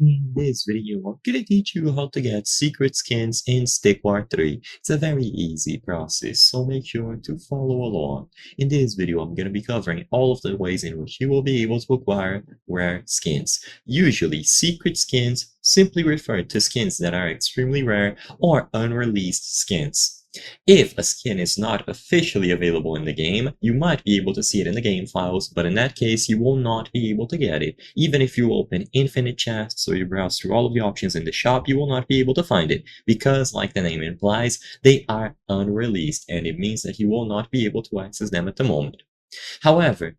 In this video, I'm gonna teach you how to get secret skins in Stick War 3. It's a very easy process, so make sure to follow along. In this video, I'm gonna be covering all of the ways in which you will be able to acquire rare skins. Usually, secret skins simply refer to skins that are extremely rare or unreleased skins. If a skin is not officially available in the game, you might be able to see it in the game files, but in that case, you will not be able to get it. Even if you open infinite chests or you browse through all of the options in the shop, you will not be able to find it, because, like the name implies, they are unreleased, and it means that you will not be able to access them at the moment. However,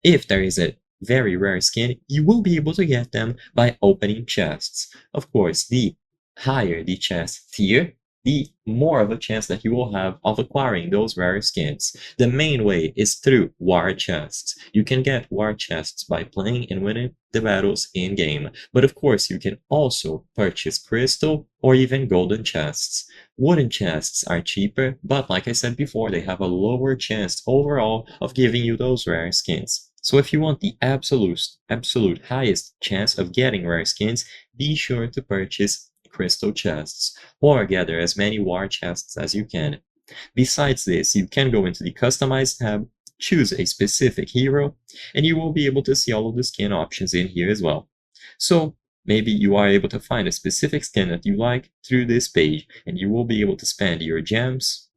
if there is a very rare skin, you will be able to get them by opening chests. Of course, the higher the chest tier, the more of a chance that you will have of acquiring those rare skins. The main way is through war chests. You can get war chests by playing and winning the battles in-game, but of course you can also purchase crystal or even golden chests. Wooden chests are cheaper, but like I said before, they have a lower chance overall of giving you those rare skins. So if you want the absolute highest chance of getting rare skins, be sure to purchase crystal chests, or gather as many war chests as you can. Besides this, you can go into the Customize tab, choose a specific hero, and you will be able to see all of the skin options in here as well. So maybe you are able to find a specific skin that you like through this page, and you will be able to spend your gems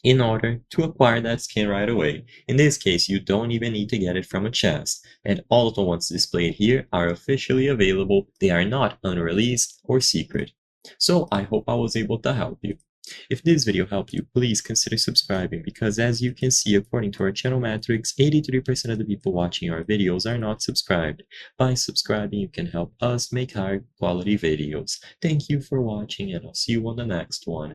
in order to acquire that skin right away. In this case, you don't even need to get it from a chest, and all of the ones displayed here are officially available. They are not unreleased or secret. So I hope I was able to help you. If this video helped you, please consider subscribing, because as you can see, according to our channel metrics, 83% of the people watching our videos are not subscribed. By subscribing, you can help us make higher quality videos. Thank you for watching, and I'll see you on the next one.